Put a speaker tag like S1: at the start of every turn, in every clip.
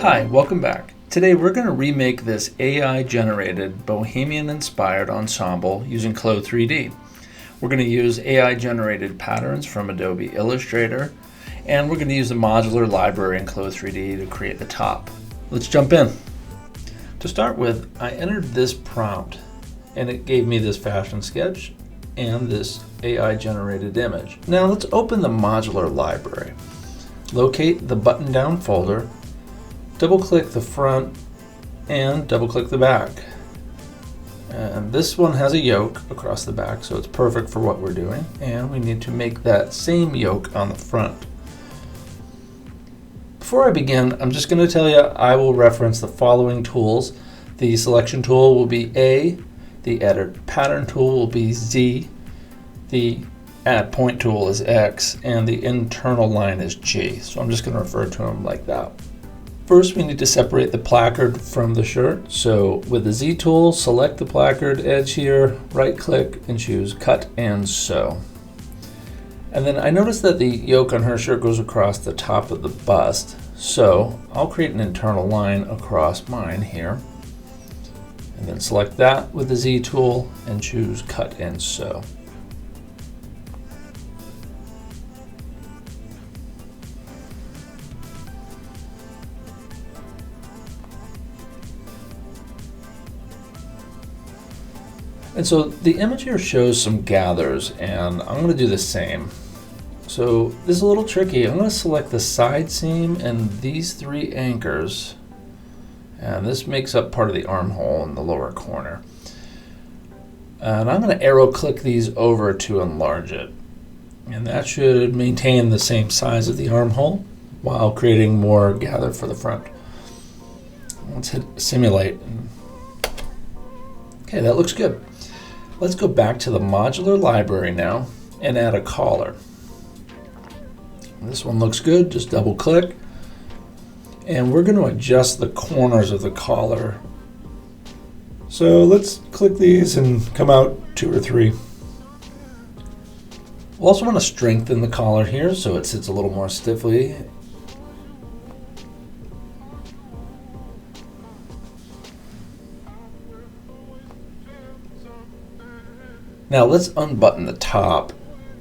S1: Hi, welcome back. Today we're going to remake this AI-generated Bohemian-inspired ensemble using Clo 3D. We're going to use AI-generated patterns from Adobe Illustrator, and we're going to use the Modular Library in Clo 3D to create the top. Let's jump in. To start with, I entered this prompt, and it gave me this fashion sketch and this AI-generated image. Now let's open the Modular Library. Locate the button down folder, double-click the front, and double-click the back. And this one has a yoke across the back, so it's perfect for what we're doing. And we need to make that same yoke on the front. Before I begin, I'm just going to tell you I will reference the following tools. The selection tool will be A, the edit pattern tool will be Z, the add point tool is X, and the internal line is G. So I'm just going to refer to them like that. First, we need to separate the placard from the shirt. So with the Z tool, select the placard edge here, right click and choose Cut and Sew. And then I noticed that the yoke on her shirt goes across the top of the bust. So I'll create an internal line across mine here. And then select that with the Z tool and choose Cut and Sew. And so the image here shows some gathers, and I'm going to do the same. So this is a little tricky. I'm going to select the side seam and these three anchors, and this makes up part of the armhole in the lower corner. And I'm going to arrow click these over to enlarge it. And that should maintain the same size of the armhole while creating more gather for the front. Let's hit simulate. Okay, that looks good. Let's go back to the Modular Library now and add a collar. This one looks good, just double click. And we're going to adjust the corners of the collar. So let's click these and come out 2 or 3. We'll also want to strengthen the collar here so it sits a little more stiffly. Now let's unbutton the top.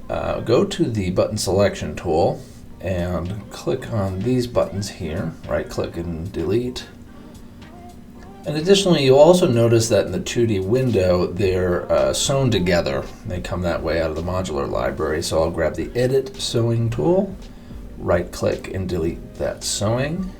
S1: Go to the button selection tool and click on these buttons here. Right click and delete. And additionally, you'll also notice that in the 2D window, they're sewn together. They come that way out of the Modular Library. So I'll grab the Edit Sewing tool, right click and delete that sewing.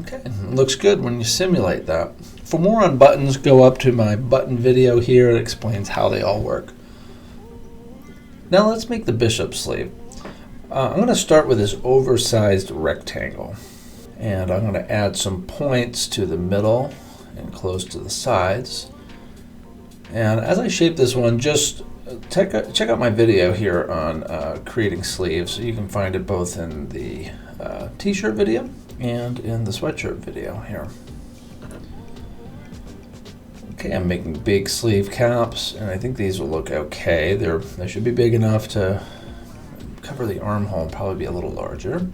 S1: Okay, looks good when you simulate that. For more on buttons, go up to my button video here. It explains how they all work. Now let's make the bishop sleeve. I'm going to start with this oversized rectangle. And I'm going to add some points to the middle and close to the sides. And as I shape this one, just check out my video here on creating sleeves. You can find it both in the t-shirt video and in the sweatshirt video here. Okay, I'm making big sleeve caps, and I think these will look okay. They should be big enough to cover the armhole, probably be a little larger.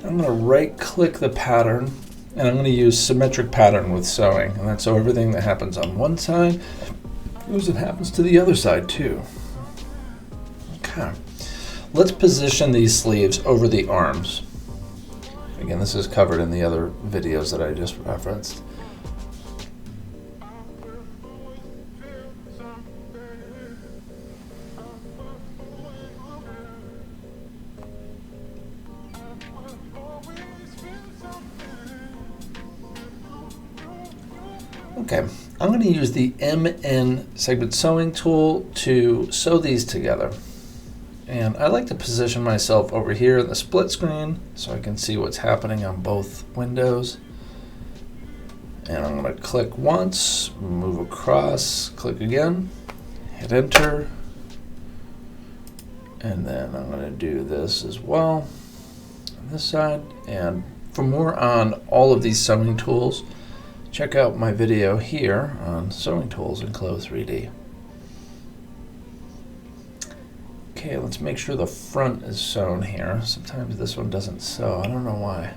S1: I'm going to right click the pattern, and I'm going to use symmetric pattern with sewing, and that's so everything that happens on one side goes and happens to the other side too. Okay, let's position these sleeves over the arms. Again, this is covered in the other videos that I just referenced. Okay, I'm going to use the MN segment sewing tool to sew these together. And I like to position myself over here in the split screen so I can see what's happening on both windows. And I'm going to click once, move across, click again, hit enter. And then I'm going to do this as well on this side. And For more on all of these sewing tools, check out my video here on sewing tools in Clo 3D. Okay, let's make sure the front is sewn here. Sometimes this one doesn't sew. I don't know why.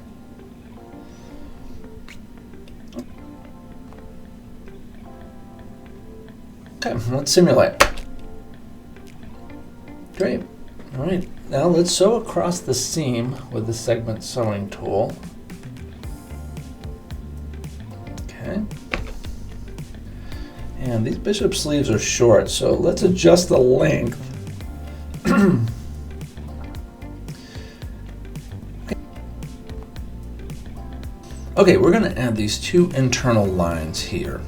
S1: Okay, let's simulate. Great. All right, now let's sew across the seam with the segment sewing tool. Okay. And these bishop sleeves are short, so let's adjust the length. Okay, we're going to add these two internal lines here.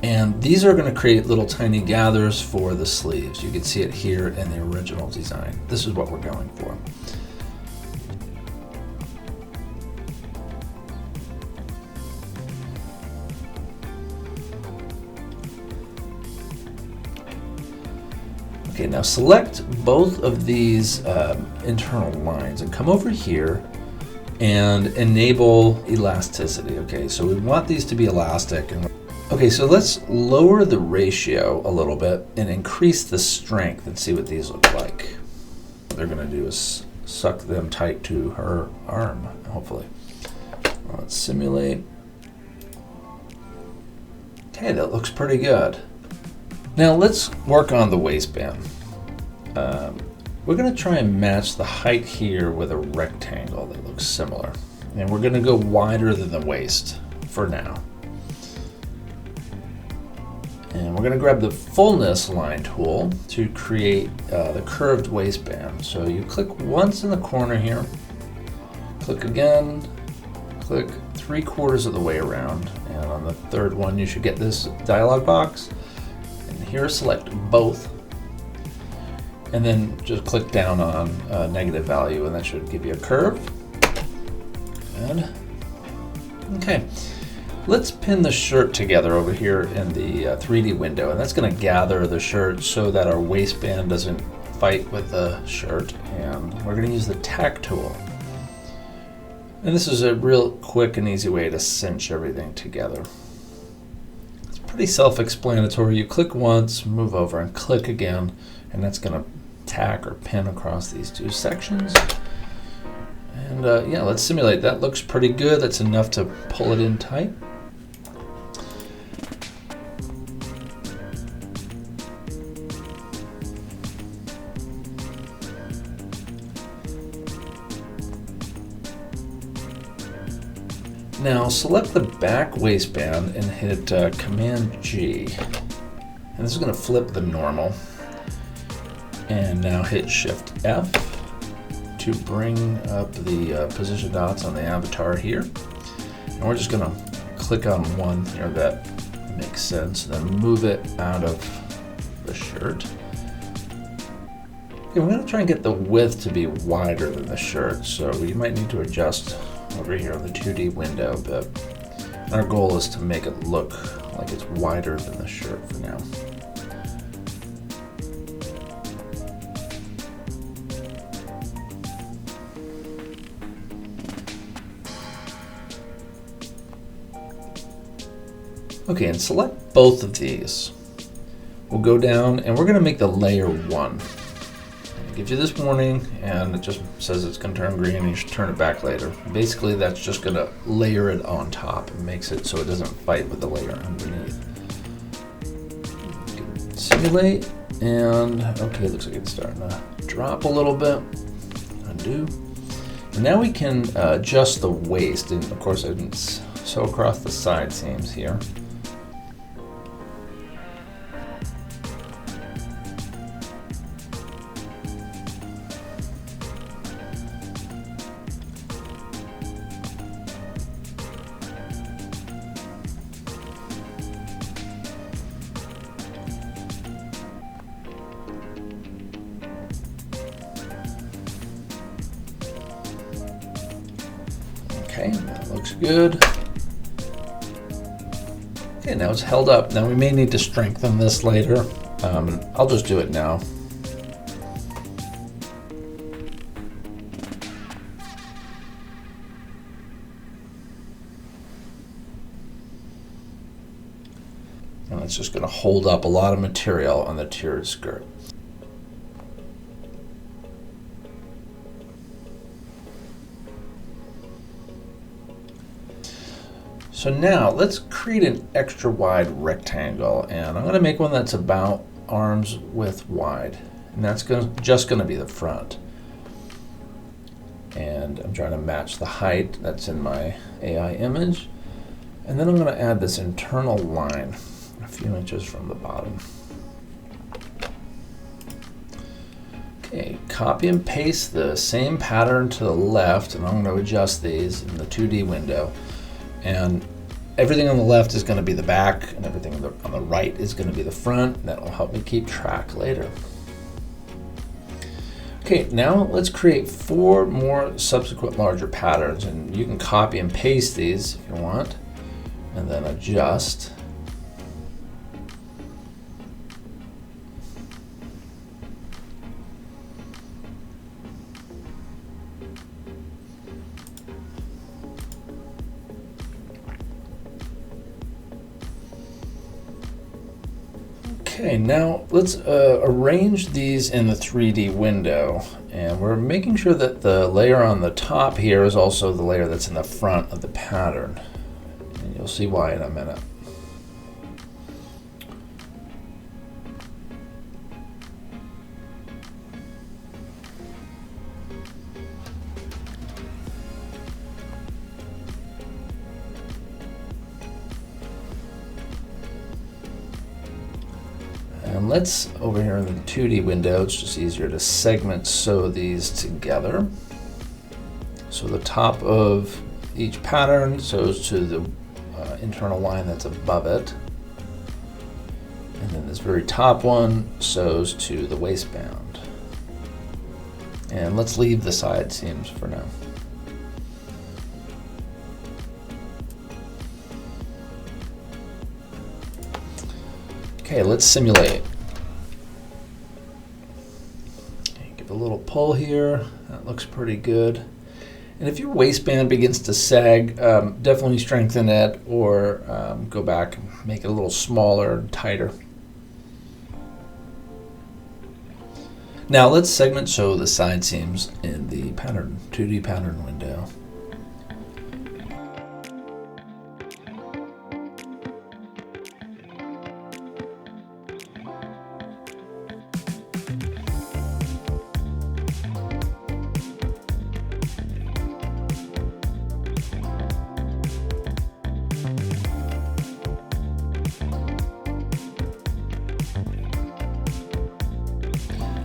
S1: And these are going to create little tiny gathers for the sleeves. You can see it here in the original design. This is what we're going for. Okay, now select both of these internal lines and come over here and enable elasticity. Okay, so we want these to be elastic. Okay, so let's lower the ratio a little bit and increase the strength and see what these look like. What they're gonna do is suck them tight to her arm, hopefully. Let's simulate. Okay, that looks pretty good. Now let's work on the waistband. We're gonna try and match the height here with a rectangle that looks similar. And we're gonna go wider than the waist for now. And we're going to grab the fullness line tool to create the curved waistband. So you click once in the corner here, click again, click 3/4 of the way around. And on the third one, you should get this dialog box. And here, select both. And then just click down on negative value, and that should give you a curve. Good. Okay. Let's pin the shirt together over here in the 3D window, and that's going to gather the shirt so that our waistband doesn't fight with the shirt. And we're going to use the tack tool. And this is a real quick and easy way to cinch everything together. It's pretty self-explanatory. You click once, move over, and click again, and that's going to tack or pin across these two sections. And yeah, let's simulate. That looks pretty good. That's enough to pull it in tight. Now select the back waistband and hit Command G. And this is going to flip the normal. And now hit Shift F to bring up the position dots on the avatar here. And we're just going to click on one here that makes sense, then move it out of the shirt. Okay, we're going to try and get the width to be wider than the shirt, so we might need to adjust over here on the 2D window, but our goal is to make it look like it's wider than the shirt for now. Okay, and select both of these. We'll go down and we're going to make the layer 1. It gives you this warning and it just says it's going to turn green and you should turn it back later. Basically, that's just going to layer it on top and makes it so it doesn't fight with the layer underneath. You can simulate, and okay, it looks like it's starting to drop a little bit. Undo. And now we can adjust the waist, and of course I didn't sew across the side seams here. Okay, that looks good. Okay, now it's held up. Now we may need to strengthen this later. I'll just do it now. it's just going to hold up a lot of material on the tiered skirt. So now let's create an extra wide rectangle, and I'm going to make one that's about arms width wide, and that's just going to be the front. And I'm trying to match the height that's in my AI image. And then I'm going to add this internal line a few inches from the bottom. Okay, copy and paste the same pattern to the left, and I'm going to adjust these in the 2D window. And everything on the left is going to be the back, and everything on the right is going to be the front. That will help me keep track later. Okay, now let's create 4 more subsequent larger patterns, and you can copy and paste these if you want, and then adjust. Okay, now let's arrange these in the 3D window, and we're making sure that the layer on the top here is also the layer that's in the front of the pattern, and you'll see why in a minute. And let's, over here in the 2D window, it's just easier to segment sew these together. So the top of each pattern sews to the internal line that's above it. And then this very top one sews to the waistband. And let's leave the side seams for now. Okay, let's simulate. Okay, give a little pull here. That looks pretty good. And if your waistband begins to sag, definitely strengthen it, or go back and make it a little smaller and tighter. Now let's segment sew the side seams in the pattern 2D pattern window.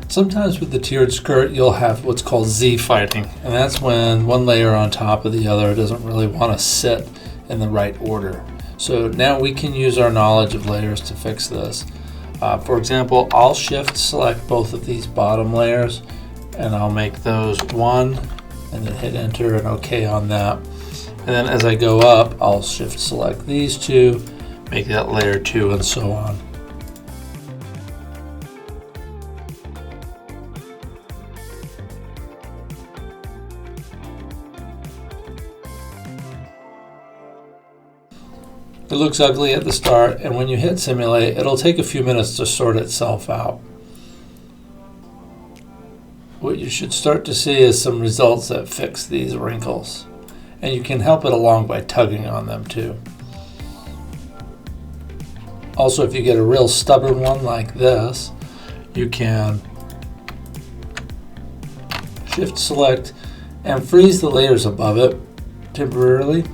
S1: Sometimes with the tiered skirt, you'll have what's called Z-fighting, and that's when one layer on top of the other doesn't really want to sit in the right order. So now we can use our knowledge of layers to fix this. For example, I'll shift select both of these bottom layers, and I'll make those 1, and then hit enter and OK on that. And then as I go up, I'll shift select these 2, make that layer 2, and so on. It looks ugly at the start, and when you hit simulate, it'll take a few minutes to sort itself out. What you should start to see is some results that fix these wrinkles, and you can help it along by tugging on them too. Also, if you get a real stubborn one like this, you can shift select and freeze the layers above it temporarily,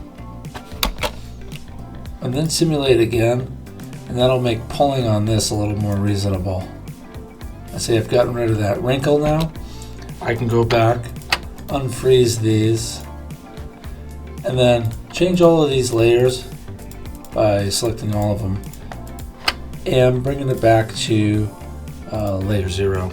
S1: and then simulate again, and that'll make pulling on this a little more reasonable. I say I've gotten rid of that wrinkle now. I can go back, unfreeze these, and then change all of these layers by selecting all of them and bringing it back to layer 0.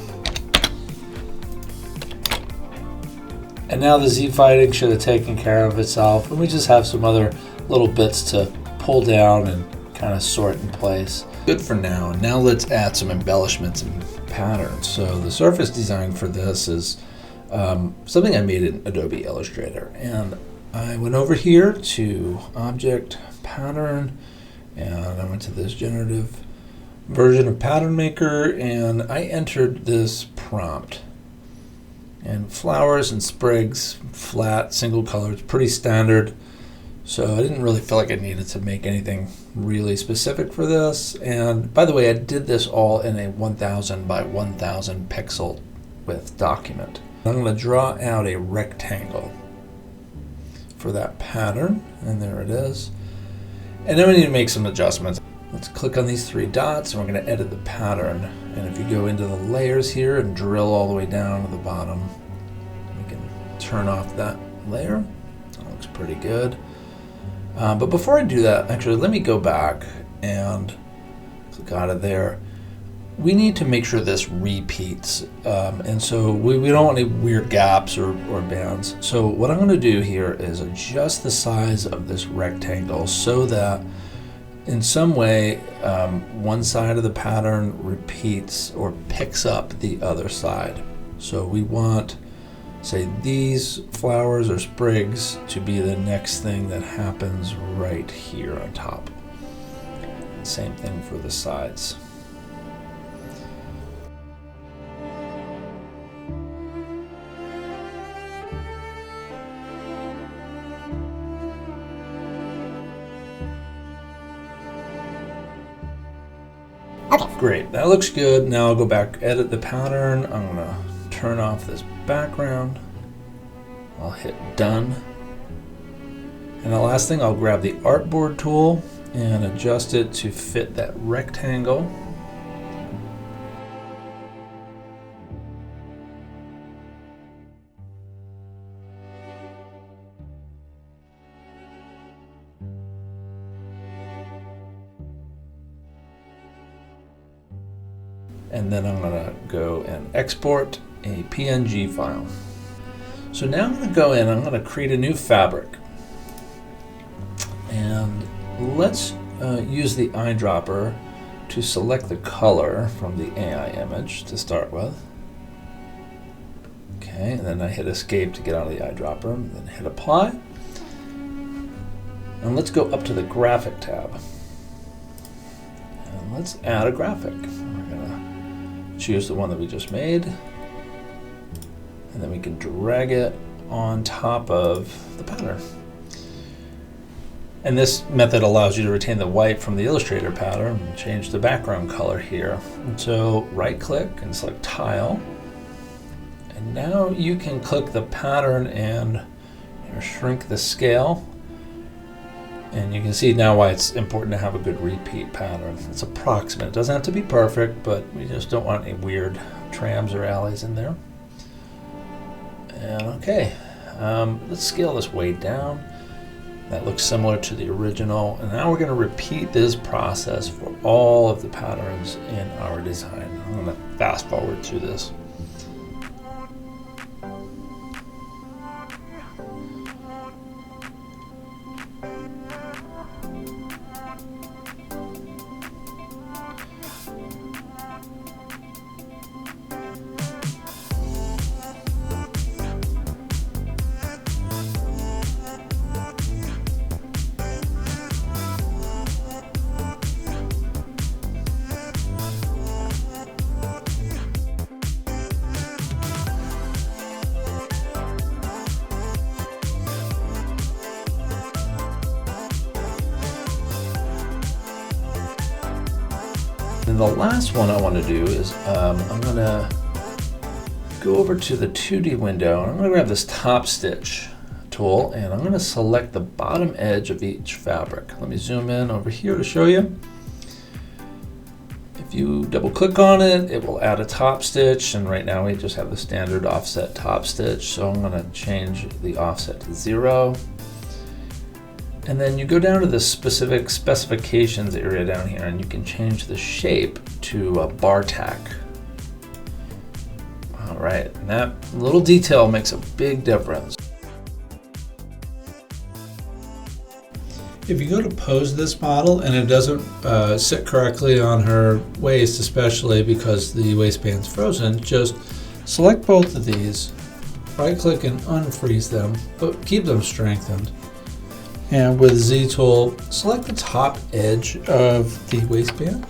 S1: And now the Z-fighting should have taken care of itself, and we just have some other little bits to pull down and kind of sort in place. Good for now. And now let's add some embellishments and patterns. So the surface design for this is something I made in Adobe Illustrator. And I went over here to Object, Pattern, And I went to this generative version of Pattern Maker and I entered this prompt. And flowers and sprigs, flat, single color, it's pretty standard. So I didn't really feel like I needed to make anything really specific for this. And by the way, I did this all in a 1000 by 1000 pixel width document. I'm going to draw out a rectangle for that pattern, and there it is. And then we need to make some adjustments. Let's click on these three dots and we're going to edit the pattern. And if you go into the layers here and drill all the way down to the bottom, we can turn off that layer. That looks pretty good. But before I do that, actually, let me go back and click out of there. We need to make sure this repeats. And so we don't want any weird gaps or bands. So what I'm going to do here is adjust the size of this rectangle so that in some way, one side of the pattern repeats or picks up the other side. So we want, say, these flowers or sprigs to be the next thing that happens right here on top. Same thing for the sides.
S2: Okay.
S1: Great, that looks good. Now I'll go back, edit the pattern. I'm gonna turn off this background. I'll hit done. And the last thing, I'll grab the artboard tool and adjust it to fit that rectangle. And then I'm going to go and export a PNG file. So now I'm going to go in, I'm going to create a new fabric. And let's use the eyedropper to select the color from the AI image to start with. Okay, and then I hit escape to get out of the eyedropper, and then hit apply. And let's go up to the graphic tab. And let's add a graphic. We're going to choose the one that we just made, and then we can drag it on top of the pattern. And this method allows you to retain the white from the Illustrator pattern and change the background color here. And so right click and select tile, and now you can click the pattern and shrink the scale. And you can see now why it's important to have a good repeat pattern. It's approximate. It doesn't have to be perfect, but we just don't want any weird trams or alleys in there. And okay, let's scale this way down. That looks similar to the original. And now we're going to repeat this process for all of the patterns in our design. I'm going to fast forward through this. And the last one I want to do is I'm going to go over to the 2D window, and I'm going to grab this top stitch tool, and I'm going to select the bottom edge of each fabric. Let me zoom in over here to show you. If you double click on it, it will add a top stitch, and right now we just have the standard offset top stitch, so I'm going to change the offset to 0. And then you go down to the specific specifications area down here, and you can change the shape to a bar tack. All right, and that little detail makes a big difference.
S3: If you go to pose this model and it doesn't sit correctly on her waist, especially because the waistband's frozen, just select both of these, right click and unfreeze them, but keep them strengthened. And with Z tool, select the top edge of the waistband.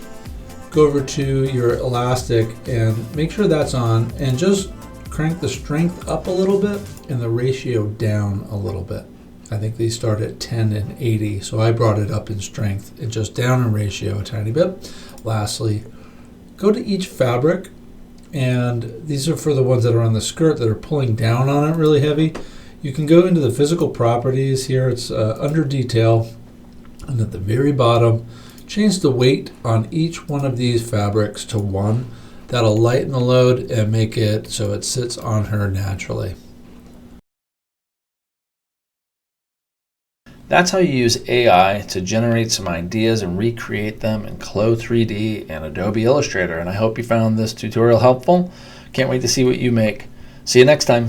S3: Go over to your elastic and make sure that's on, and just crank the strength up a little bit and the ratio down a little bit. I think these start at 10 and 80, so I brought it up in strength and just down in ratio a tiny bit. Lastly, go to each fabric, and these are for the ones that are on the skirt that are pulling down on it really heavy. You can go into the physical properties here. It's under detail, and at the very bottom, change the weight on each one of these fabrics to 1. That'll lighten the load and make it so it sits on her naturally.
S1: That's how you use AI to generate some ideas and recreate them in Clo 3D and Adobe Illustrator. And I hope you found this tutorial helpful. Can't wait to see what you make. See you next time.